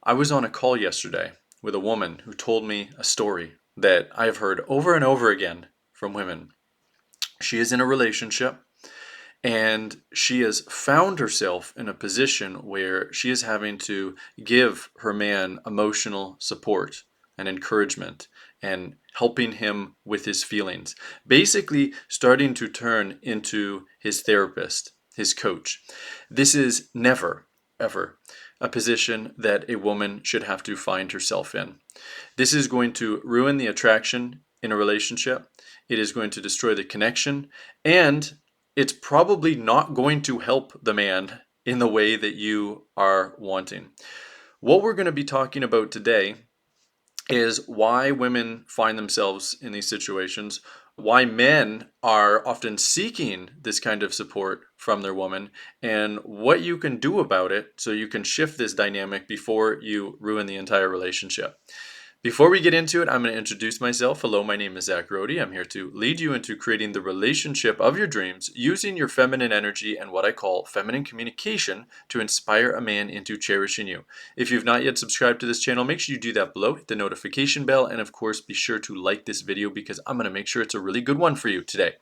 I was on a call yesterday with a woman who told me a story that I have heard over and over again from women. She is in a relationship and she has found herself in a position where she is having to give her man emotional support and encouragement and helping him with his feelings. Basically, starting to turn into his therapist, his coach. This is never, ever a position that a woman should have to find herself in. This is going to ruin the attraction in a relationship. It is going to destroy the connection, and it's probably not going to help the man in the way that you are wanting. What we're going to be talking about today is why women find themselves in these situations, why men are often seeking this kind of support from their woman, and what you can do about it so you can shift this dynamic before you ruin the entire relationship. Before we get into it, I'm going to introduce myself. Hello, my name is Zach Rohde. I'm here to lead you into creating the relationship of your dreams using your feminine energy and what I call feminine communication to inspire a man into cherishing you. If you've not yet subscribed to this channel, make sure you do that below, hit the notification bell, and of course, be sure to like this video because I'm going to make sure it's a really good one for you today.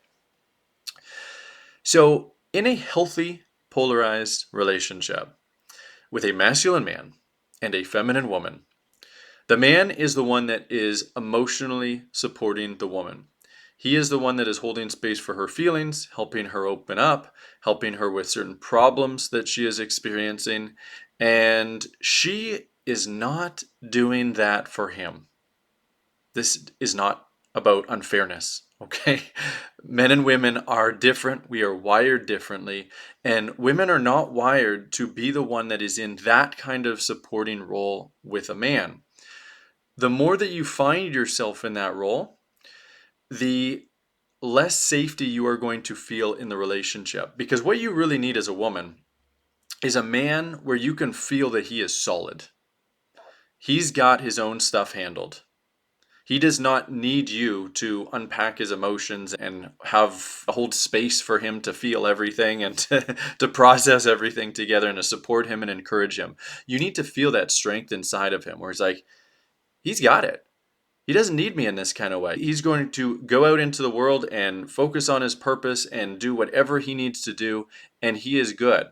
So, in a healthy, polarized relationship with a masculine man and a feminine woman, the man is the one that is emotionally supporting the woman. He is the one that is holding space for her feelings, helping her open up, helping her with certain problems that she is experiencing, and she is not doing that for him. This is not about unfairness, okay? Men and women are different. We are wired differently, and women are not wired to be the one that is in that kind of supporting role with a man. The more that you find yourself in that role, the less safety you are going to feel in the relationship. Because what you really need as a woman is a man where you can feel that he is solid. He's got his own stuff handled. He does not need you to unpack his emotions and hold space for him to feel everything and to process everything together and to support him and encourage him. You need to feel that strength inside of him where he's like, he's got it. He doesn't need me in this kind of way. He's going to go out into the world and focus on his purpose and do whatever he needs to do, and he is good.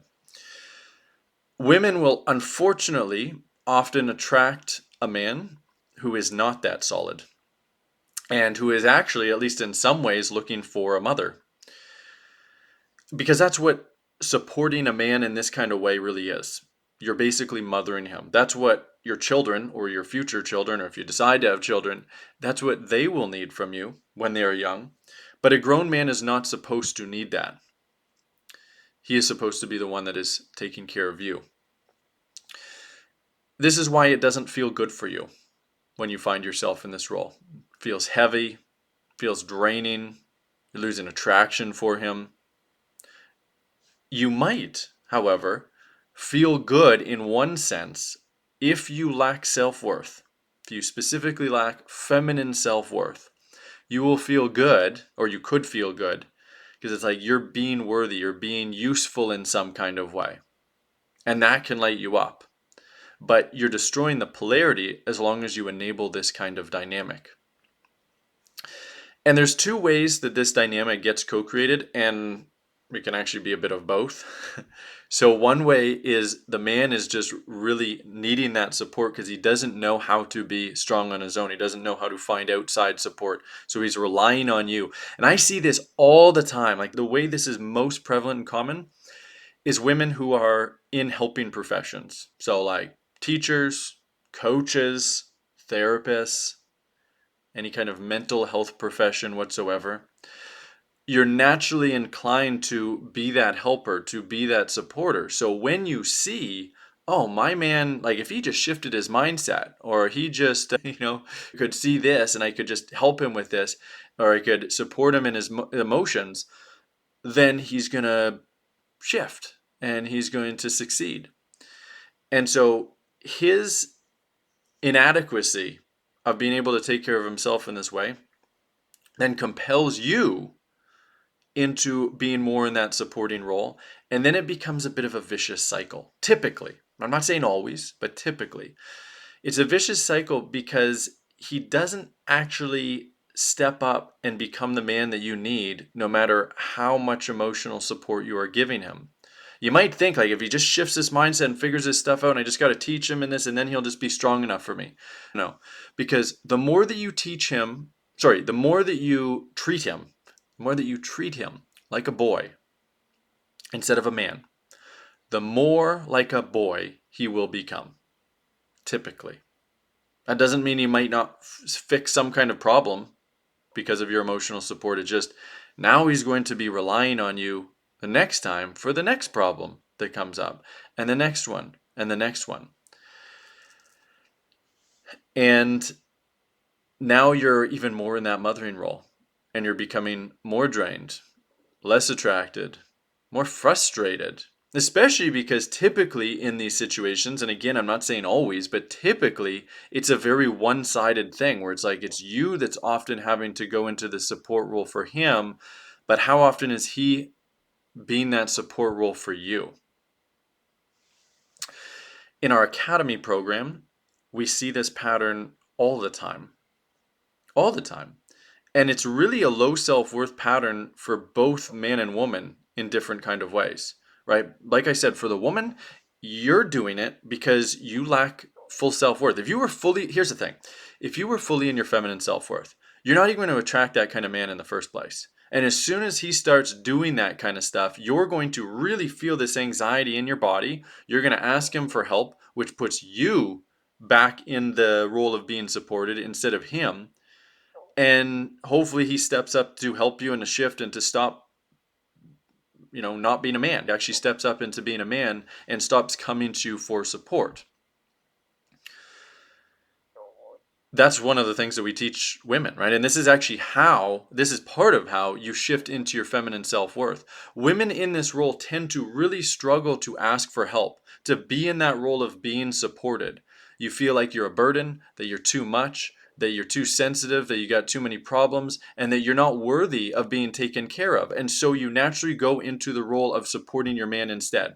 Women will unfortunately often attract a man who is not that solid and who is actually, at least in some ways, looking for a mother. Because that's what supporting a man in this kind of way really is. You're basically mothering him. That's what your children or your future children, or if you decide to have children, that's what they will need from you when they are young. But a grown man is not supposed to need that. He is supposed to be the one that is taking care of you. This is why it doesn't feel good for you when you find yourself in this role. It feels heavy, feels draining, you're losing attraction for him. You might, however, feel good in one sense if you lack self-worth. If you specifically lack feminine self-worth, you will feel good, or you could feel good, because it's like you're being worthy, you're being useful in some kind of way. And that can light you up. But you're destroying the polarity as long as you enable this kind of dynamic. And there's two ways that this dynamic gets co-created, and it can actually be a bit of both. So one way is the man is just really needing that support because he doesn't know how to be strong on his own. He doesn't know how to find outside support. So he's relying on you. And I see this all the time. Like the way this is most prevalent and common is women who are in helping professions. So like teachers, coaches, therapists, any kind of mental health profession whatsoever. You're naturally inclined to be that helper, to be that supporter. So when you see, oh, my man, like if he just shifted his mindset, or he just, could see this and I could just help him with this, or I could support him in his emotions, then he's going to shift and he's going to succeed. And so his inadequacy of being able to take care of himself in this way then compels you into being more in that supporting role. And then it becomes a bit of a vicious cycle, typically, I'm not saying always, but typically. It's a vicious cycle because he doesn't actually step up and become the man that you need, no matter how much emotional support you are giving him. You might think, like, if he just shifts his mindset and figures this stuff out, and I just got to teach him in this, and then he'll just be strong enough for me. No, because the more that you teach him, the more that you treat him, the more that you treat him like a boy instead of a man, the more like a boy he will become, typically. That doesn't mean he might not fix some kind of problem because of your emotional support. It's just now he's going to be relying on you the next time for the next problem that comes up, and the next one, and the next one. And now you're even more in that mothering role, and you're becoming more drained, less attracted, more frustrated, especially because typically in these situations, and again, I'm not saying always, but typically it's a very one-sided thing where it's like it's you that's often having to go into the support role for him, but how often is he being that support role for you? In our academy program, we see this pattern all the time. All the time. And it's really a low self-worth pattern for both man and woman in different kind of ways, right? Like I said, for the woman, you're doing it because you lack full self-worth. Here's the thing. If you were fully in your feminine self-worth, you're not even going to attract that kind of man in the first place. And as soon as he starts doing that kind of stuff, you're going to really feel this anxiety in your body. You're going to ask him for help, which puts you back in the role of being supported instead of him. And hopefully he steps up to help you in a shift and to stop, not being a man. Actually steps up into being a man and stops coming to you for support. That's one of the things that we teach women, right? And this is part of how you shift into your feminine self-worth. Women in this role tend to really struggle to ask for help, to be in that role of being supported. You feel like you're a burden, that you're too much, that you're too sensitive, that you got too many problems, and that you're not worthy of being taken care of. And so you naturally go into the role of supporting your man instead.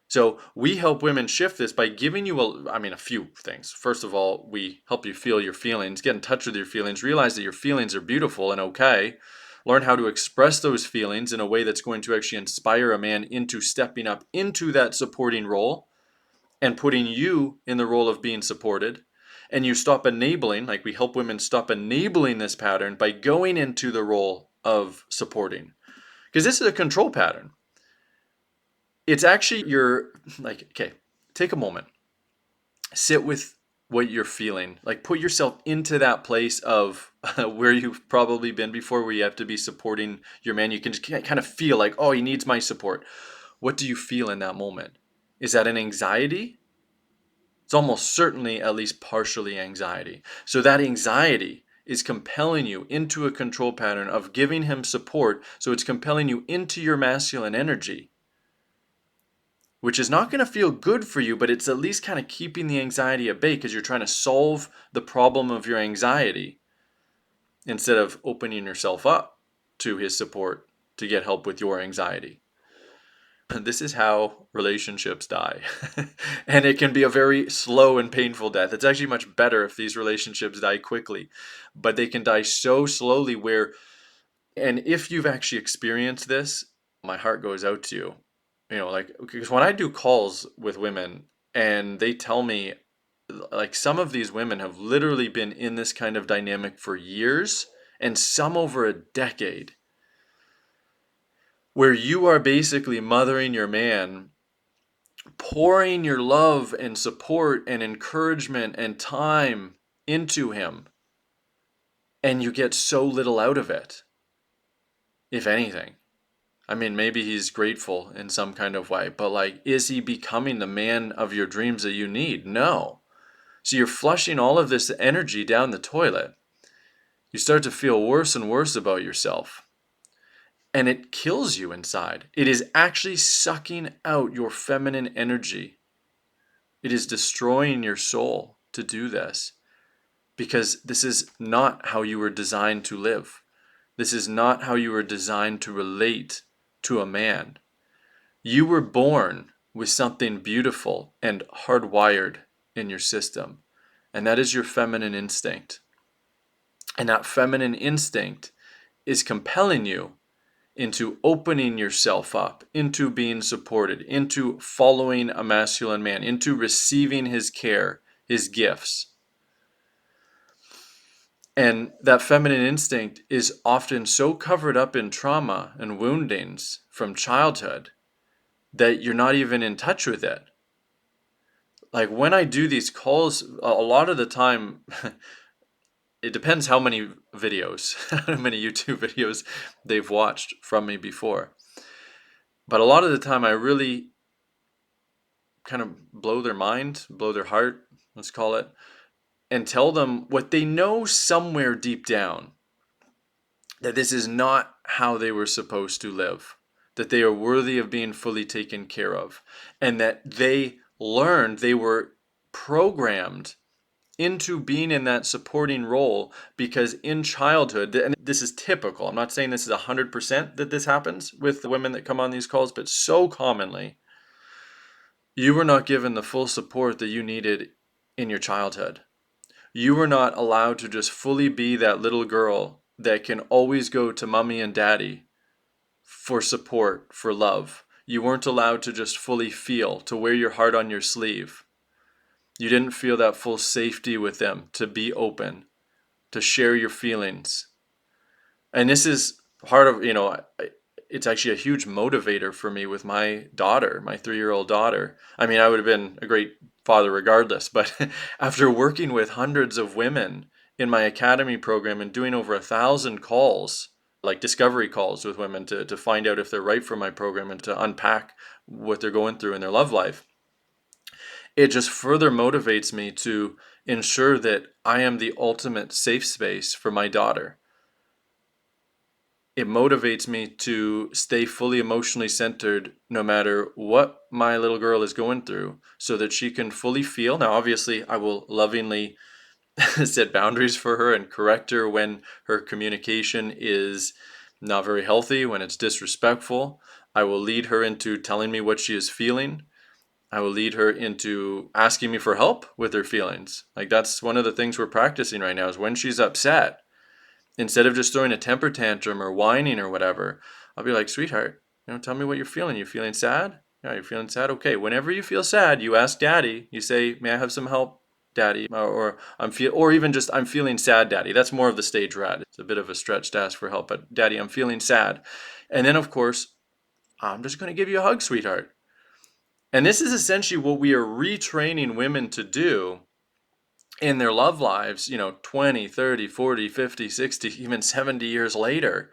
So we help women shift this by giving you a few things. First of all, we help you feel your feelings, get in touch with your feelings, realize that your feelings are beautiful and okay. Learn how to express those feelings in a way that's going to actually inspire a man into stepping up into that supporting role and putting you in the role of being supported. And you stop enabling, like we help women stop enabling this pattern by going into the role of supporting. Because this is a control pattern. It's actually take a moment, sit with what you're feeling, like put yourself into that place of where you've probably been before, where you have to be supporting your man. You can just kind of feel like, oh, he needs my support. What do you feel in that moment? Is that an anxiety? It's almost certainly at least partially anxiety. So that anxiety is compelling you into a control pattern of giving him support. So it's compelling you into your masculine energy, which is not going to feel good for you, but it's at least kind of keeping the anxiety at bay because you're trying to solve the problem of your anxiety instead of opening yourself up to his support to get help with your anxiety. This is how relationships die. And it can be a very slow and painful death. It's actually much better if these relationships die quickly, but they can die so slowly and if you've actually experienced this, my heart goes out to you. Because when I do calls with women and they tell me, like, some of these women have literally been in this kind of dynamic for years and some over a decade, where you are basically mothering your man, pouring your love and support and encouragement and time into him, and you get so little out of it, if anything. I mean, maybe he's grateful in some kind of way, but like, is he becoming the man of your dreams that you need? No. So you're flushing all of this energy down the toilet. You start to feel worse and worse about yourself. And it kills you inside. It is actually sucking out your feminine energy. It is destroying your soul to do this, because this is not how you were designed to live. This is not how you were designed to relate to a man. You were born with something beautiful and hardwired in your system, and that is your feminine instinct. And that feminine instinct is compelling you into opening yourself up, into being supported, into following a masculine man, into receiving his care, his gifts. And that feminine instinct is often so covered up in trauma and woundings from childhood that you're not even in touch with it. Like when I do these calls, a lot of the time, it depends how many videos, how many YouTube videos they've watched from me before. But a lot of the time, I really kind of blow their mind, blow their heart, let's call it, and tell them what they know somewhere deep down, that this is not how they were supposed to live, that they are worthy of being fully taken care of, and that they learned, they were programmed into being in that supporting role because in childhood, and this is typical, I'm not saying this is 100% that this happens with the women that come on these calls, but so commonly, you were not given the full support that you needed in your childhood. You were not allowed to just fully be that little girl that can always go to mommy and daddy for support, for love. You weren't allowed to just fully feel, to wear your heart on your sleeve. You didn't feel that full safety with them, to be open, to share your feelings. And this is part of, it's actually a huge motivator for me with my daughter, my 3-year-old daughter. I mean, I would have been a great father regardless, but after working with hundreds of women in my academy program and doing over 1,000 calls, like discovery calls with women to find out if they're right for my program and to unpack what they're going through in their love life, it just further motivates me to ensure that I am the ultimate safe space for my daughter. It motivates me to stay fully emotionally centered no matter what my little girl is going through so that she can fully feel. Now, obviously, I will lovingly set boundaries for her and correct her when her communication is not very healthy, when it's disrespectful. I will lead her into telling me what she is feeling. I will lead her into asking me for help with her feelings. Like that's one of the things we're practicing right now is when she's upset, instead of just throwing a temper tantrum or whining or whatever, I'll be like, sweetheart, tell me what you're feeling. You feeling sad? Yeah, you're feeling sad? Okay, whenever you feel sad, you ask daddy, you say, may I have some help, daddy? Or or even just, I'm feeling sad, daddy. That's more of the stage we're at. It's a bit of a stretch to ask for help, but daddy, I'm feeling sad. And then of course, I'm just going to give you a hug, sweetheart. And this is essentially what we are retraining women to do in their love lives, 20, 30, 40, 50, 60, even 70 years later,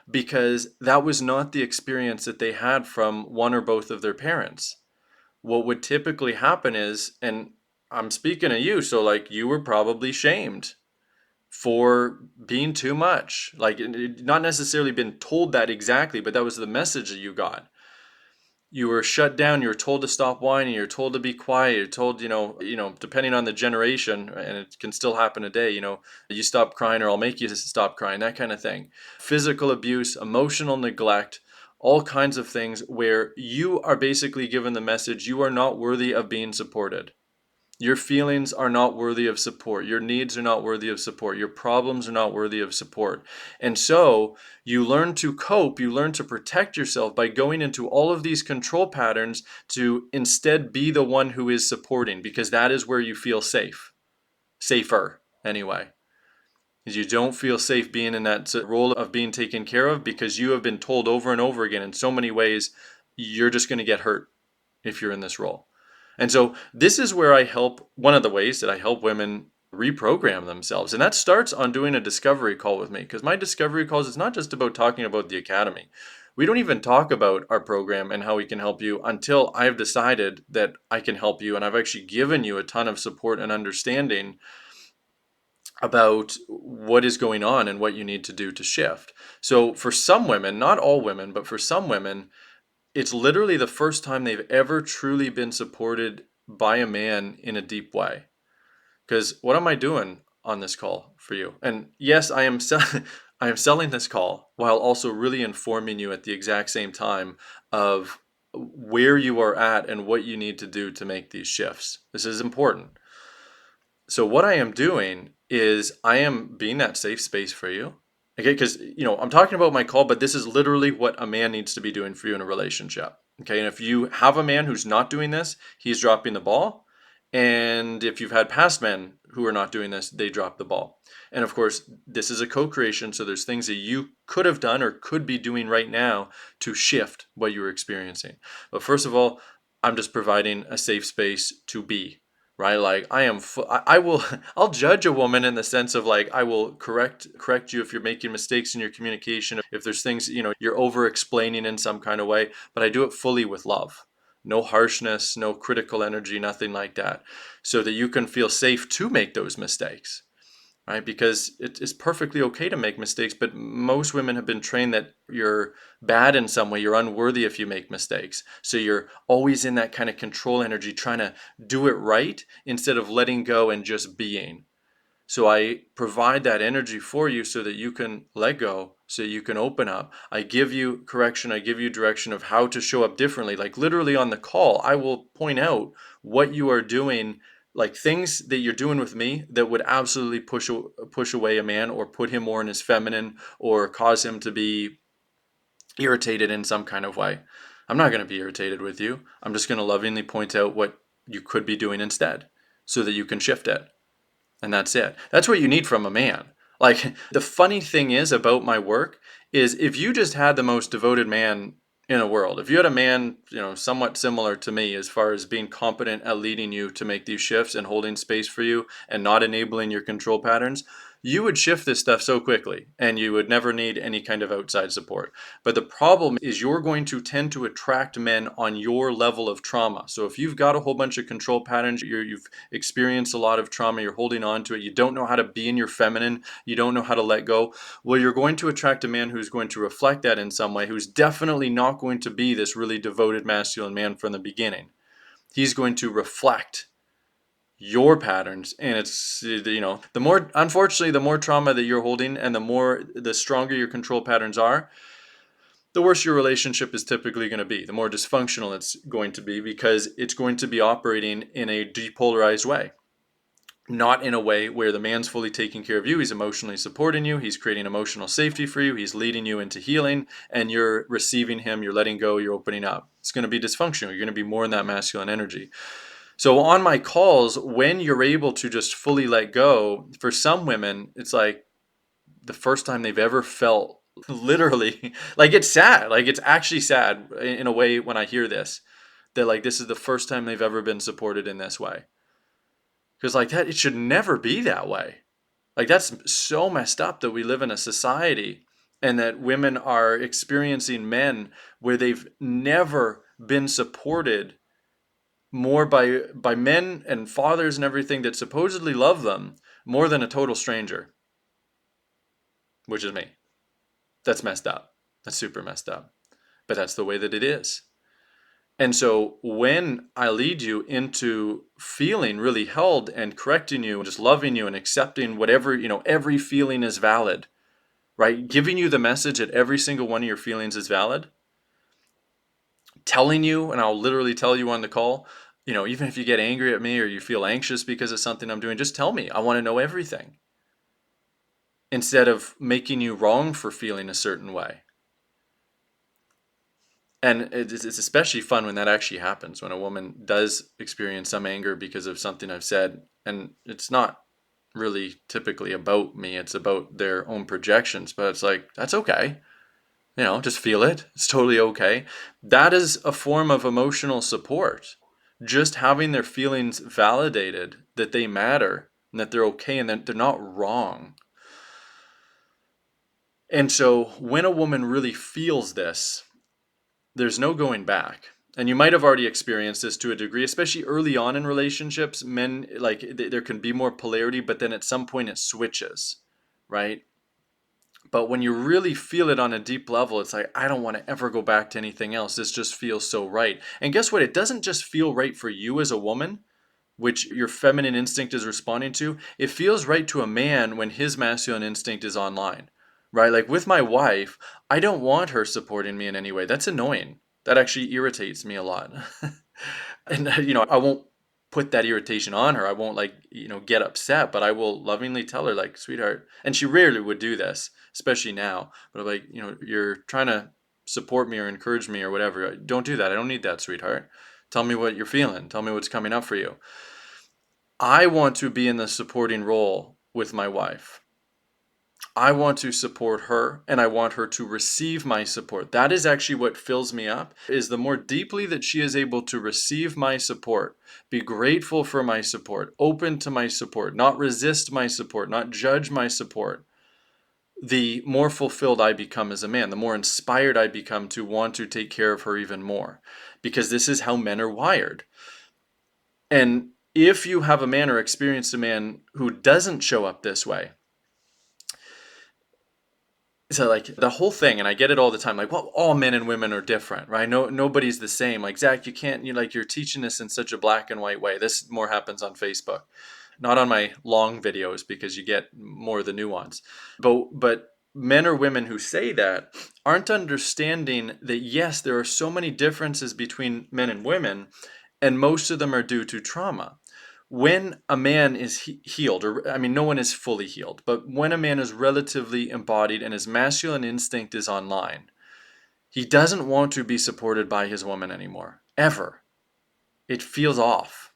because that was not the experience that they had from one or both of their parents. What would typically happen is, and I'm speaking of you, so like you were probably shamed for being too much. Like not necessarily been told that exactly, but that was the message that you got. You were shut down, you were told to stop whining, you're told to be quiet, you're told, depending on the generation, and it can still happen today, you stop crying or I'll make you stop crying, that kind of thing. Physical abuse, emotional neglect, all kinds of things where you are basically given the message you are not worthy of being supported. Your feelings are not worthy of support. Your needs are not worthy of support. Your problems are not worthy of support. And so you learn to cope, you learn to protect yourself by going into all of these control patterns to instead be the one who is supporting, because that is where you feel safe. Safer, anyway. Because you don't feel safe being in that role of being taken care of because you have been told over and over again in so many ways, you're just going to get hurt if you're in this role. And so this is where one of the ways that I help women reprogram themselves. And that starts on doing a discovery call with me, because my discovery calls, it's not just about talking about the academy. We don't even talk about our program and how we can help you until I've decided that I can help you. And I've actually given you a ton of support and understanding about what is going on and what you need to do to shift. So for some women, not all women, but for some women, it's literally the first time they've ever truly been supported by a man in a deep way. Because what am I doing on this call for you? And yes, I am I am selling this call while also really informing you at the exact same time of where you are at and what you need to do to make these shifts. This is important. So what I am doing is I am being that safe space for you. Okay, because I'm talking about my call, but this is literally what a man needs to be doing for you in a relationship. Okay, and if you have a man who's not doing this, he's dropping the ball. And if you've had past men who are not doing this, they drop the ball. And of course, this is a co-creation, so there's things that you could have done or could be doing right now to shift what you're experiencing. But first of all, I'm just providing a safe space to be, right? Like I will I'll judge a woman in the sense of like I will correct you if you're making mistakes in your communication, if there's things you're over explaining in some kind of way, but I do it fully with love. No harshness, no critical energy, nothing like that, so that you can feel safe to make those mistakes, right? Because it's perfectly okay to make mistakes, but most women have been trained that you're bad in some way, you're unworthy if you make mistakes. So you're always in that kind of control energy, trying to do it right instead of letting go and just being. So I provide that energy for you so that you can let go, so you can open up. I give you correction, I give you direction of how to show up differently. Like literally on the call, I will point out what you are doing, like things that you're doing with me that would absolutely push away a man or put him more in his feminine or cause him to be irritated in some kind of way. I'm not going to be irritated with you. I'm just going to lovingly point out what you could be doing instead so that you can shift it. And that's it. That's what you need from a man. Like the funny thing is about my work is if you just had the most devoted man in the world, if you had a man, somewhat similar to me as far as being competent at leading you to make these shifts and holding space for you and not enabling your control patterns, you would shift this stuff so quickly and you would never need any kind of outside support. But the problem is you're going to tend to attract men on your level of trauma. So if you've got a whole bunch of control patterns, you've experienced a lot of trauma, you're holding on to it, you don't know how to be in your feminine, you don't know how to let go, well, you're going to attract a man who's going to reflect that in some way, who's definitely not going to be this really devoted masculine man from the beginning. He's going to reflect your patterns, and it's the more, unfortunately, the more trauma that you're holding and the stronger your control patterns are, the worse your relationship is typically going to be, the more dysfunctional it's going to be, because it's going to be operating in a depolarized way, not in a way where the man's fully taking care of you, he's emotionally supporting you, he's creating emotional safety for you, he's leading you into healing, and you're receiving him, you're letting go, you're opening up. It's going to be dysfunctional. You're going to be more in that masculine energy. So on my calls, when you're able to just fully let go, for some women, it's like the first time they've ever felt literally, like it's sad. Like it's actually sad in a way when I hear this, that like this is the first time they've ever been supported in this way. Because like that, it should never be that way. Like that's so messed up that we live in a society and that women are experiencing men where they've never been supported more by men and fathers and everything that supposedly love them more than a total stranger, which is me. That's messed up. That's super messed up. But that's the way that it is. And so when I lead you into feeling really held and correcting you and just loving you and accepting whatever, every feeling is valid, right? Giving you the message that every single one of your feelings is valid, telling you, and I'll literally tell you on the call, even if you get angry at me or you feel anxious because of something I'm doing, just tell me. I want to know everything. Instead of making you wrong for feeling a certain way. And it's especially fun when that actually happens, when a woman does experience some anger because of something I've said. And it's not really typically about me, it's about their own projections. But it's like, that's okay. Just feel it. It's totally okay. That is a form of emotional support. Just having their feelings validated, that they matter and that they're okay and that they're not wrong. And so when a woman really feels this, there's no going back. And you might have already experienced this to a degree, especially early on in relationships. Men, like there can be more polarity, but then at some point it switches, right? But when you really feel it on a deep level, it's like, I don't want to ever go back to anything else. This just feels so right. And guess what? It doesn't just feel right for you as a woman, which your feminine instinct is responding to. It feels right to a man when his masculine instinct is online, right? Like with my wife, I don't want her supporting me in any way. That's annoying. That actually irritates me a lot. And I won't put that irritation on her. I won't get upset, but I will lovingly tell her like, sweetheart, and she rarely would do this, especially now, but I'm like, you're trying to support me or encourage me or whatever. Don't do that. I don't need that, sweetheart. Tell me what you're feeling. Tell me what's coming up for you. I want to be in the supporting role with my wife. I want to support her and I want her to receive my support. That is actually what fills me up, is the more deeply that she is able to receive my support, be grateful for my support, open to my support, not resist my support, not judge my support, the more fulfilled I become as a man, the more inspired I become to want to take care of her even more, because this is how men are wired. And if you have a man or experienced a man who doesn't show up this way, so like the whole thing, and I get it all the time, like, well, all men and women are different, right? Nobody's the same. Like, Zach, you can't, you're teaching this in such a black and white way. This more happens on Facebook, not on my long videos, because you get more of the nuance. But men or women who say that aren't understanding that, yes, there are so many differences between men and women, and most of them are due to trauma. When a man is healed, or I mean, no one is fully healed, but when a man is relatively embodied and his masculine instinct is online, he doesn't want to be supported by his woman anymore, ever. It feels off.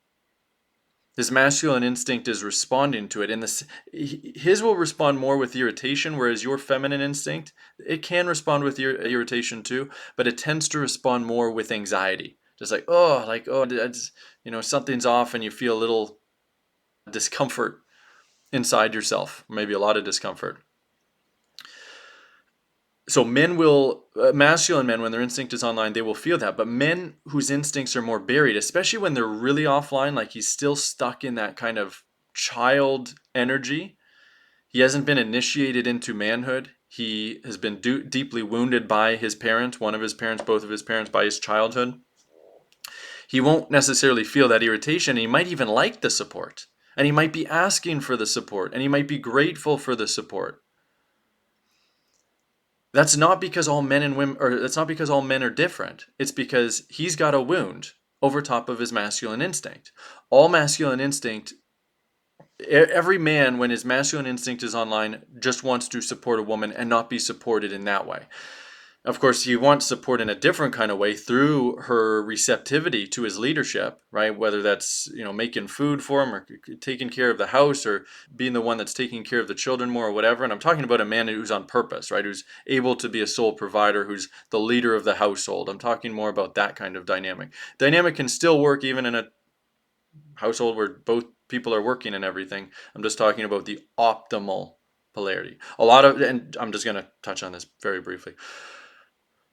His masculine instinct is responding to it, and his will respond more with irritation, whereas your feminine instinct, it can respond with irritation too, but it tends to respond more with anxiety. Just like, something's off, and you feel a little discomfort inside yourself, maybe a lot of discomfort. So masculine men, when their instinct is online, they will feel that. But men whose instincts are more buried, especially when they're really offline, like he's still stuck in that kind of child energy. He hasn't been initiated into manhood. He has been deeply wounded by his parents, one of his parents, both of his parents, by his childhood. He won't necessarily feel that irritation. He might even like the support. And he might be asking for the support. And he might be grateful for the support. That's not because all men and women, or that's not because all men are different. It's because he's got a wound over top of his masculine instinct. All masculine instinct, every man, when his masculine instinct is online, just wants to support a woman and not be supported in that way. Of course, he wants support in a different kind of way through her receptivity to his leadership, right? Whether that's, making food for him or taking care of the house or being the one that's taking care of the children more or whatever. And I'm talking about a man who's on purpose, right? Who's able to be a sole provider, who's the leader of the household. I'm talking more about that kind of dynamic. Dynamic can still work even in a household where both people are working and everything. I'm just talking about the optimal polarity. And I'm just going to touch on this very briefly.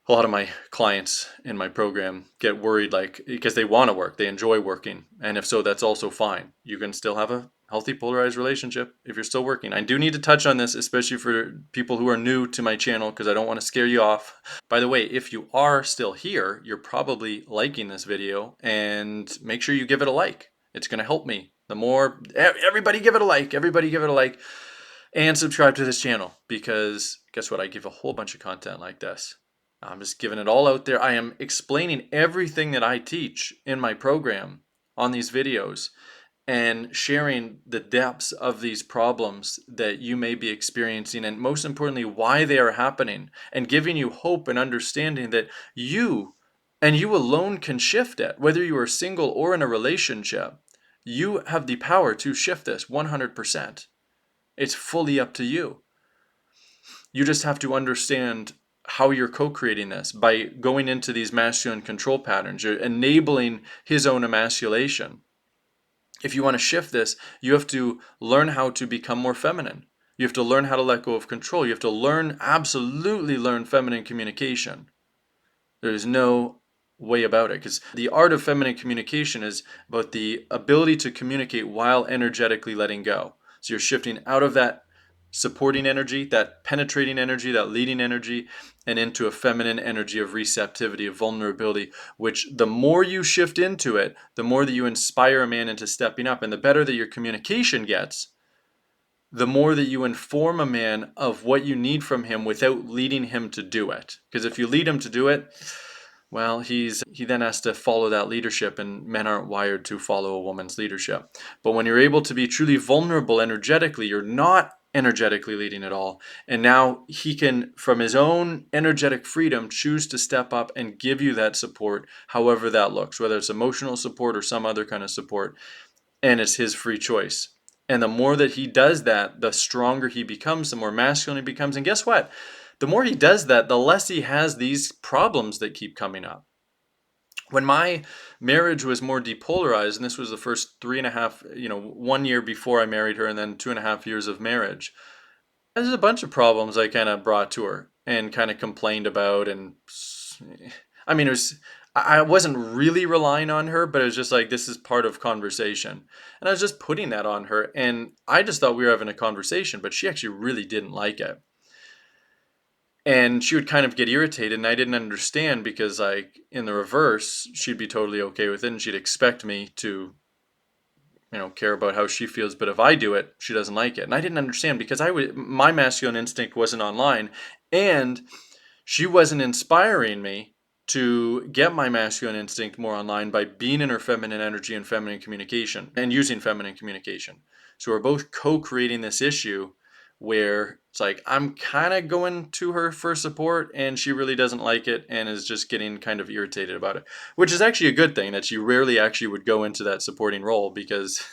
A lot of my clients in my program get worried, because they want to work, they enjoy working, and if so, that's also fine. You can still have a healthy polarized relationship if you're still working. I do need to touch on this, especially for people who are new to my channel, because I don't want to scare you off. By the way, if you are still here, you're probably liking this video, and make sure you give it a like. It's going to help me. The more, everybody give it a like, and subscribe to this channel, because guess what? I give a whole bunch of content like this. I'm just giving it all out there. I am explaining everything that I teach in my program on these videos and sharing the depths of these problems that you may be experiencing, and most importantly, why they are happening, and giving you hope and understanding that you and you alone can shift it. Whether you are single or in a relationship, you have the power to shift this 100%. It's fully up to you. You just have to understand how you're co-creating this by going into these masculine control patterns. You're enabling his own emasculation. If you want to shift this, you have to learn how to become more feminine. You have to learn how to let go of control. You have to absolutely learn feminine communication. There's no way about it, because the art of feminine communication is about the ability to communicate while energetically letting go. So you're shifting out of that supporting energy, that penetrating energy, that leading energy, and into a feminine energy of receptivity, of vulnerability, which the more you shift into it, the more that you inspire a man into stepping up, and the better that your communication gets, the more that you inform a man of what you need from him without leading him to do it. Because if you lead him to do it, Well, he then has to follow that leadership, and men aren't wired to follow a woman's leadership. But when you're able to be truly vulnerable energetically, you're not energetically leading at all. And now he can, from his own energetic freedom, choose to step up and give you that support, however that looks, whether it's emotional support or some other kind of support. And it's his free choice. And the more that he does that, the stronger he becomes, the more masculine he becomes. And guess what? The more he does that, the less he has these problems that keep coming up. When my marriage was more depolarized, and this was the first 3.5, 1 year before I married her, and then 2.5 years of marriage, there's a bunch of problems I kind of brought to her and kind of complained about. And I mean, I wasn't really relying on her, but it was just like, this is part of conversation. And I was just putting that on her. And I just thought we were having a conversation, but she actually really didn't like it. And she would kind of get irritated, and I didn't understand, because like in the reverse, she'd be totally okay with it, and she'd expect me to, care about how she feels. But if I do it, she doesn't like it. And I didn't understand, because my masculine instinct wasn't online, and she wasn't inspiring me to get my masculine instinct more online by being in her feminine energy and feminine communication and using feminine communication. So we're both co-creating this issue where it's like, I'm kind of going to her for support, and she really doesn't like it and is just getting kind of irritated about it, which is actually a good thing, that she rarely actually would go into that supporting role, because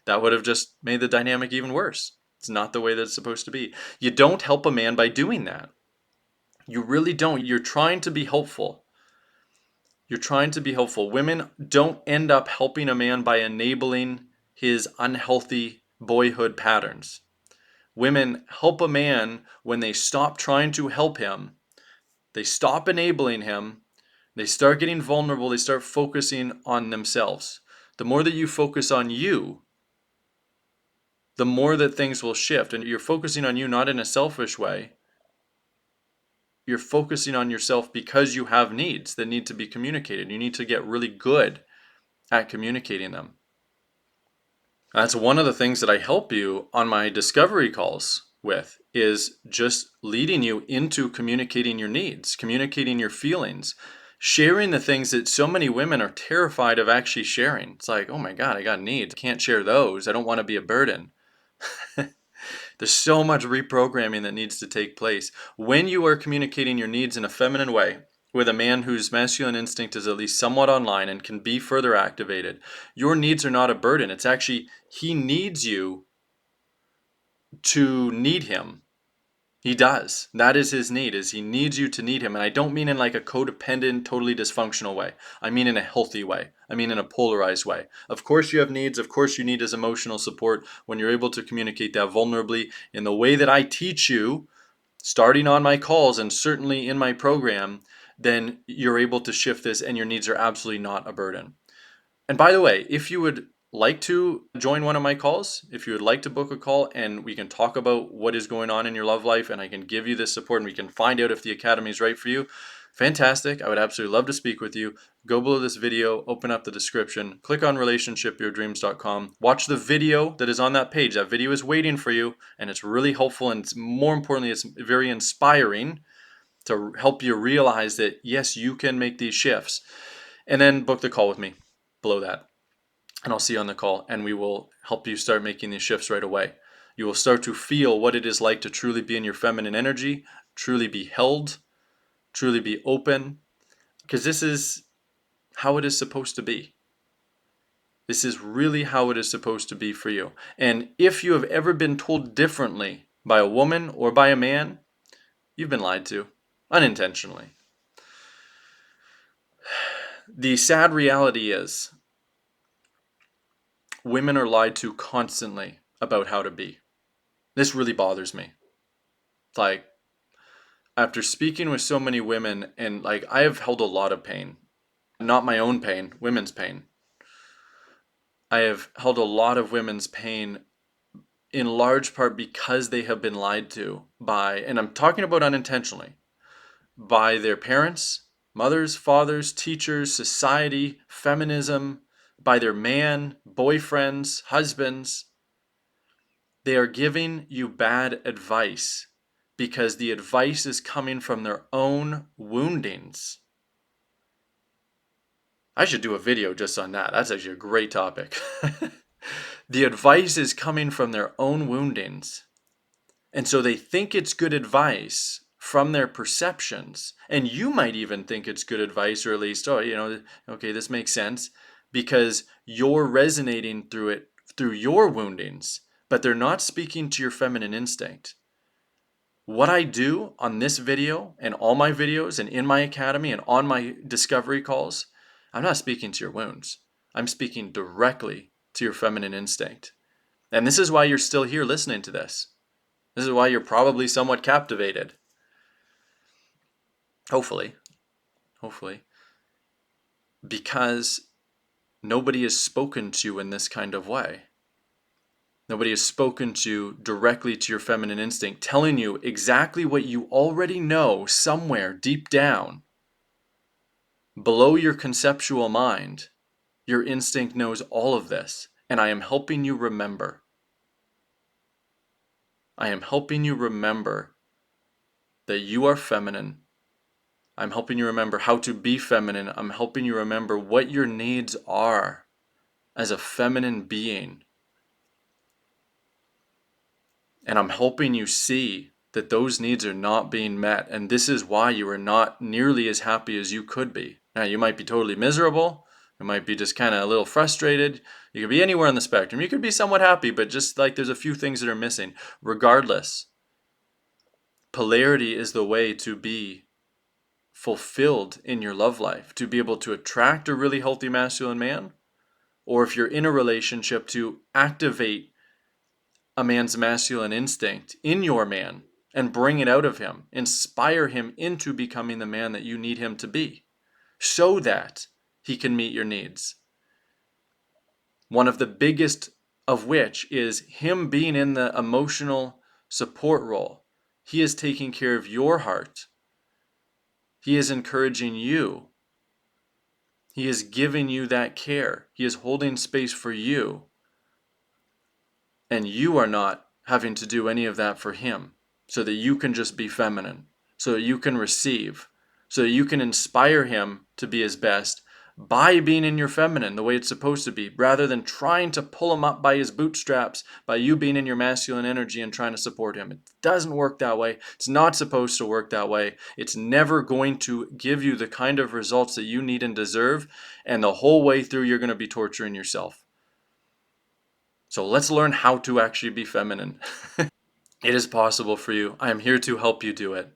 that would have just made the dynamic even worse. It's not the way that it's supposed to be. You don't help a man by doing that. You really don't. You're trying to be helpful. You're trying to be helpful. Women don't end up helping a man by enabling his unhealthy boyhood patterns. Women help a man when they stop trying to help him, they stop enabling him, they start getting vulnerable, they start focusing on themselves. The more that you focus on you, the more that things will shift. And you're focusing on you not in a selfish way. You're focusing on yourself because you have needs that need to be communicated. You need to get really good at communicating them. That's one of the things that I help you on my discovery calls with, is just leading you into communicating your needs, communicating your feelings, sharing the things that so many women are terrified of actually sharing. It's like, oh my God, I got needs. I can't share those. I don't want to be a burden. There's so much reprogramming that needs to take place. When you are communicating your needs in a feminine way with a man whose masculine instinct is at least somewhat online and can be further activated, your needs are not a burden. It's actually, he needs you to need him. He does. That is his need, is he needs you to need him. And I don't mean in like a codependent, totally dysfunctional way. I mean in a healthy way. I mean in a polarized way. Of course you have needs. Of course you need his emotional support. When you're able to communicate that vulnerably in the way that I teach you, starting on my calls and certainly in my program, then you're able to shift this, and your needs are absolutely not a burden. And by the way, if you would like to join one of my calls, if you would like to book a call and we can talk about what is going on in your love life, and I can give you this support, and we can find out if the academy is right for you, fantastic. I would absolutely love to speak with you. Go below this video, open up the description, click on relationshipyourdreams.com, watch the video that is on that page. That video is waiting for you, and it's really helpful, and more importantly, it's very inspiring to help you realize that yes, you can make these shifts. And then book the call with me below that. And I'll see you on the call, and we will help you start making these shifts right away. You will start to feel what it is like to truly be in your feminine energy, truly be held, truly be open, because this is how it is supposed to be. This is really how it is supposed to be for you. And if you have ever been told differently by a woman or by a man, you've been lied to, unintentionally. The sad reality is, women are lied to constantly about how to be. This really bothers me. Like, after speaking with so many women, and like, I have held a lot of pain, not my own pain, women's pain. I have held a lot of women's pain, in large part because they have been lied to by, and I'm talking about unintentionally, by their parents, mothers, fathers, teachers, society, feminism, by their man, boyfriends, husbands. They are giving you bad advice because the advice is coming from their own woundings. I should do a video just on that. That's actually a great topic. The advice is coming from their own woundings. And so they think it's good advice from their perceptions. And you might even think it's good advice, or at least, okay, this makes sense, because you're resonating through it, through your woundings, but they're not speaking to your feminine instinct. What I do on this video and all my videos and in my academy and on my discovery calls, I'm not speaking to your wounds. I'm speaking directly to your feminine instinct. And this is why you're still here listening to this. This is why you're probably somewhat captivated. Hopefully. Because nobody has spoken to you in this kind of way. Nobody has spoken to directly to your feminine instinct, telling you exactly what you already know somewhere deep down. Below your conceptual mind, your instinct knows all of this, and I am helping you remember. I am helping you remember that you are feminine. I'm helping you remember how to be feminine. I'm helping you remember what your needs are as a feminine being. And I'm helping you see that those needs are not being met. And this is why you are not nearly as happy as you could be. Now, you might be totally miserable. You might be just kind of a little frustrated. You could be anywhere on the spectrum. You could be somewhat happy, but just like there's a few things that are missing. Regardless, polarity is the way to be fulfilled in your love life, to be able to attract a really healthy masculine man, or if you're in a relationship, to activate a man's masculine instinct in your man and bring it out of him, inspire him into becoming the man that you need him to be, so that he can meet your needs. One of the biggest of which is him being in the emotional support role. He is taking care of your heart. He is encouraging you. He is giving you that care. He is holding space for you. And you are not having to do any of that for him, so that you can just be feminine, so that you can receive, so that you can inspire him to be his best by being in your feminine the way it's supposed to be, rather than trying to pull him up by his bootstraps by you being in your masculine energy and trying to support him. It doesn't work that way. It's not supposed to work that way. It's never going to give you the kind of results that you need and deserve, and the whole way through you're going to be torturing yourself. So let's learn how to actually be feminine. It is possible for you. I am here to help you do it.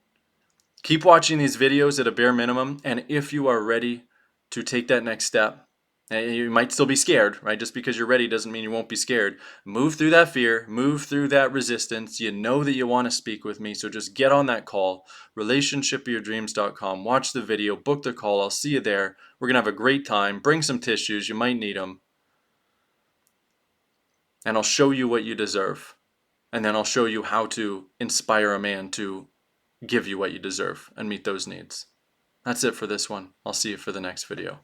Keep watching these videos at a bare minimum, and if you are ready to take that next step, and you might still be scared, right? Just because you're ready doesn't mean you won't be scared. Move through that fear, move through that resistance. You know that you want to speak with me, so just get on that call, relationshipofyourdreams.com. Watch the video, book the call. I'll see you there. We're going to have a great time. Bring some tissues. You might need them. And I'll show you what you deserve. And then I'll show you how to inspire a man to give you what you deserve and meet those needs. That's it for this one. I'll see you for the next video.